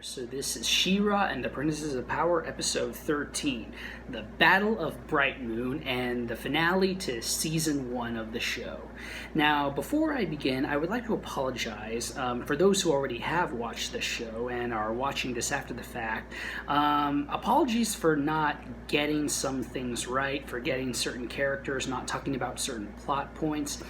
So this is She-Ra and the Princesses of Power, episode 13, the Battle of Bright Moon, and the finale to season 1 of the show. Now, before I begin, I would like to apologize for those who already have watched the show and are watching this after the fact. Apologies for not getting some things right, for getting certain characters, not talking about certain plot points.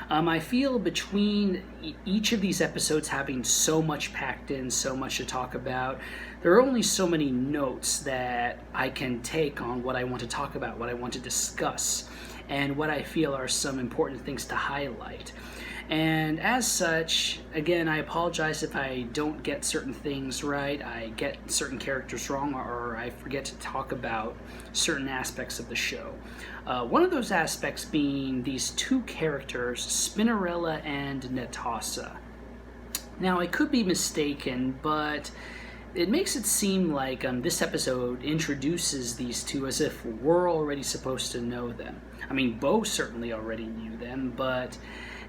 I feel between each of these episodes having so much packed in, so much to talk about, there are only so many notes that I can take on what I want to talk about, what I want to discuss, and what I feel are some important things to highlight. And as such, again, I apologize if I don't get certain things right, I get certain characters wrong, or I forget to talk about certain aspects of the show. One of those aspects being these two characters, Spinerella and Nettossa. Now, I could be mistaken, but it makes it seem like this episode introduces these two as if we're already supposed to know them. I mean, Bo certainly already knew them, but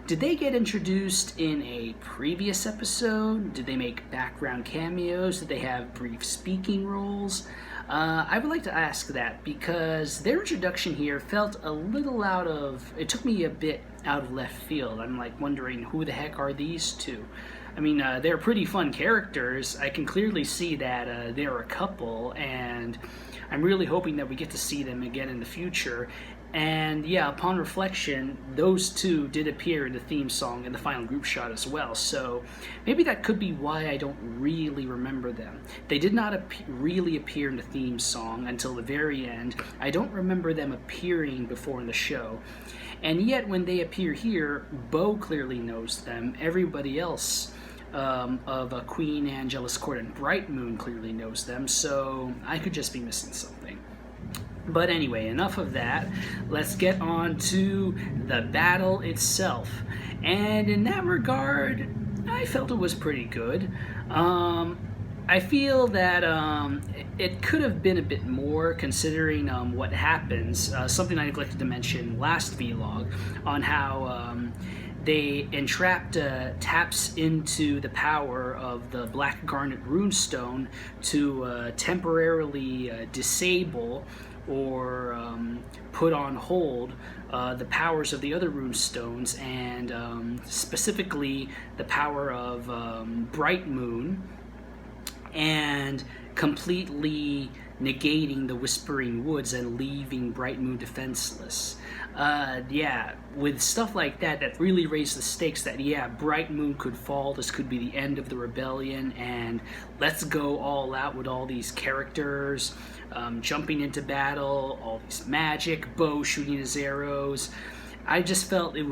did they get introduced in a previous episode? Did they make background cameos? Did they have brief speaking roles? I would like to ask that because their introduction here felt a little it took me a bit out of left field. I'm like wondering, who the heck are these two? I mean, they're pretty fun characters. I can clearly see that they're a couple, and I'm really hoping that we get to see them again in the future. And yeah, upon reflection, those two did appear in the theme song in the final group shot as well, so maybe that could be why I don't really remember them. They did not really appear in the theme song until the very end. I don't remember them appearing before in the show. And yet, when they appear here, Bo clearly knows them. Everybody else of Queen Angela's court and Bright Moon clearly knows them, so I could just be missing something. But anyway, enough of that. Let's get on to the battle itself. And in that regard, I felt it was pretty good. I feel that it could have been a bit more considering what happens. Something I neglected to mention last vlog on how they entrapped taps into the power of the Black Garnet runestone to temporarily disable or put on hold the powers of the other runestones, and specifically the power of Bright Moon, and completely negating the Whispering Woods and leaving Bright Moon defenseless. Yeah, with stuff like that, that really raised the stakes that, yeah, Bright Moon could fall, this could be the end of the rebellion, and let's go all out with all these characters, jumping into battle, all this magic, Bo shooting his arrows. I just felt it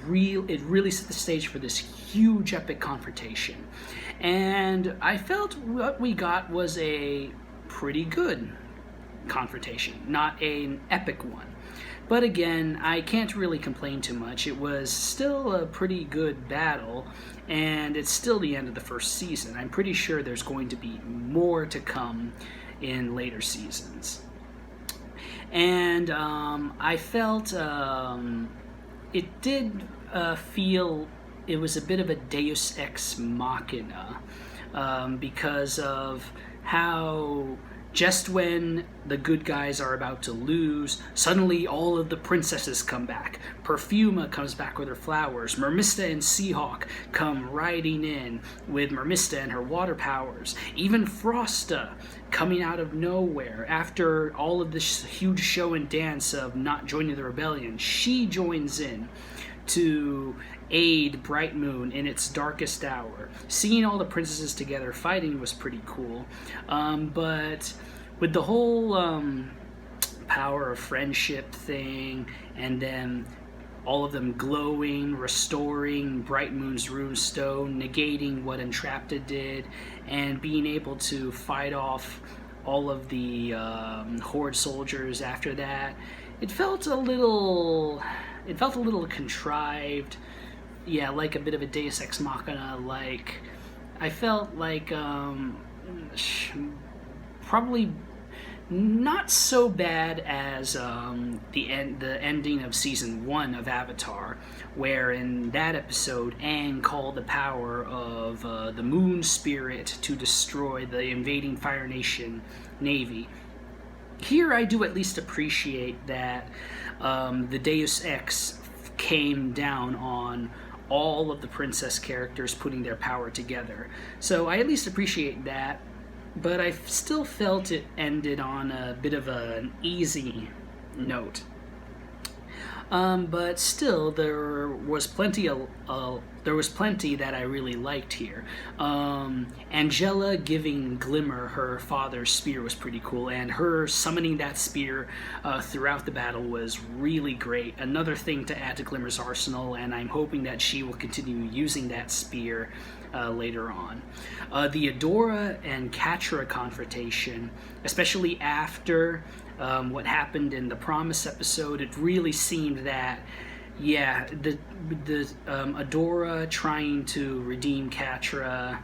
really set the stage for this huge epic confrontation. And I felt what we got was a pretty good confrontation, not an epic one. But again, I can't really complain too much. It was still a pretty good battle, and it's still the end of the first season. I'm pretty sure there's going to be more to come in later seasons. And I felt it did feel it was a bit of a deus ex machina because of how just when the good guys are about to lose, suddenly all of the princesses come back. Perfuma comes back with her flowers. Mermista and Seahawk come riding in with Mermista and her water powers. Even Frosta coming out of nowhere after all of this huge show and dance of not joining the rebellion. She joins in to aid Bright Moon in its darkest hour. Seeing all the princesses together fighting was pretty cool, but with the whole power of friendship thing, and then all of them glowing, restoring Bright Moon's runestone, negating what Entrapta did, and being able to fight off all of the Horde soldiers after that, it felt a little contrived. Yeah, like a bit of a deus ex machina. Like, I felt like probably not so bad as the ending of season 1 of Avatar, where in that episode Aang called the power of the Moon Spirit to destroy the invading Fire Nation navy. Here I do at least appreciate that the Deus Ex came down on all of the princess characters putting their power together. So I at least appreciate that, but I still felt it ended on a bit of an easy note. But still, there was plenty that I really liked here. Angela giving Glimmer her father's spear was pretty cool, and her summoning that spear throughout the battle was really great. Another thing to add to Glimmer's arsenal, and I'm hoping that she will continue using that spear later on. The Adora and Catra confrontation, especially after what happened in the Promise episode, it really seemed that, yeah, the Adora trying to redeem Catra,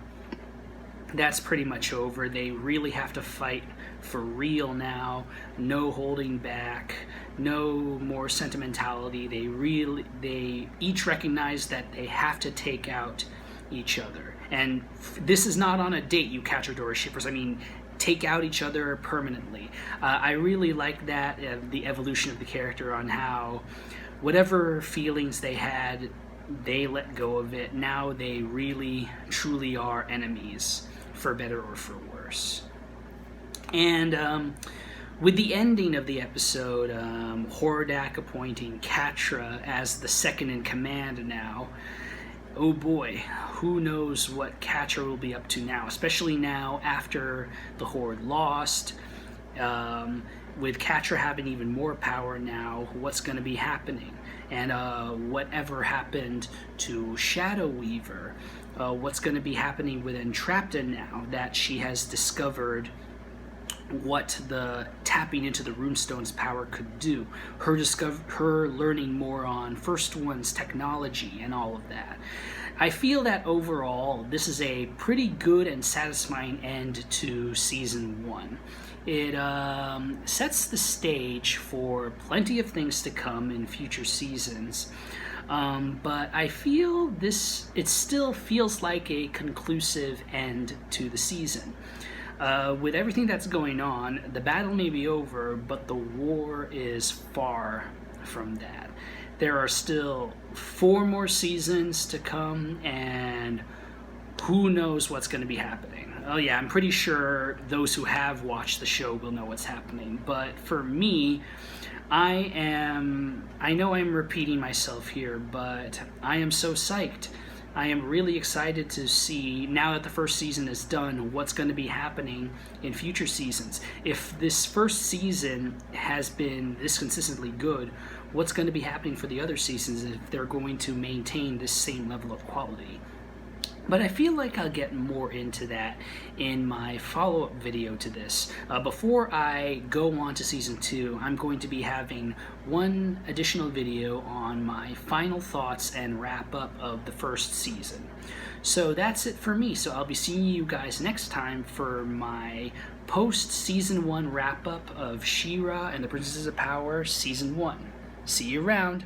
that's pretty much over. They really have to fight for real now. No holding back, no more sentimentality. They each recognize that they have to take out each other. And this is not on a date, you Catra Adora shippers. I mean, take out each other permanently. I really like that, the evolution of the character, on how whatever feelings they had, they let go of it. Now they really, truly are enemies, for better or for worse. And with the ending of the episode, Hordak appointing Catra as the second in command now, oh boy, who knows what Catra will be up to now, especially now after the Horde lost. With Catra having even more power now, what's going to be happening? And whatever happened to Shadow Weaver, what's going to be happening with Entrapta now that she has discovered what the tapping into the runestones power could do, her learning more on First One's technology and all of that. I feel that overall this is a pretty good and satisfying end to season 1. It sets the stage for plenty of things to come in future seasons, but I feel it still feels like a conclusive end to the season. With everything that's going on, the battle may be over, but the war is far from that. There are still 4 more seasons to come, and who knows what's going to be happening. Oh yeah, I'm pretty sure those who have watched the show will know what's happening, but for me, I know I'm repeating myself here, but I am so psyched. I am really excited to see, now that the first season is done, what's going to be happening in future seasons. If this first season has been this consistently good, what's going to be happening for the other seasons if they're going to maintain this same level of quality? But I feel like I'll get more into that in my follow-up video to this. Before I go on to Season 2, I'm going to be having one additional video on my final thoughts and wrap-up of the first season. So that's it for me. So I'll be seeing you guys next time for my post-Season 1 wrap-up of She-Ra and the Princesses of Power Season 1. See you around!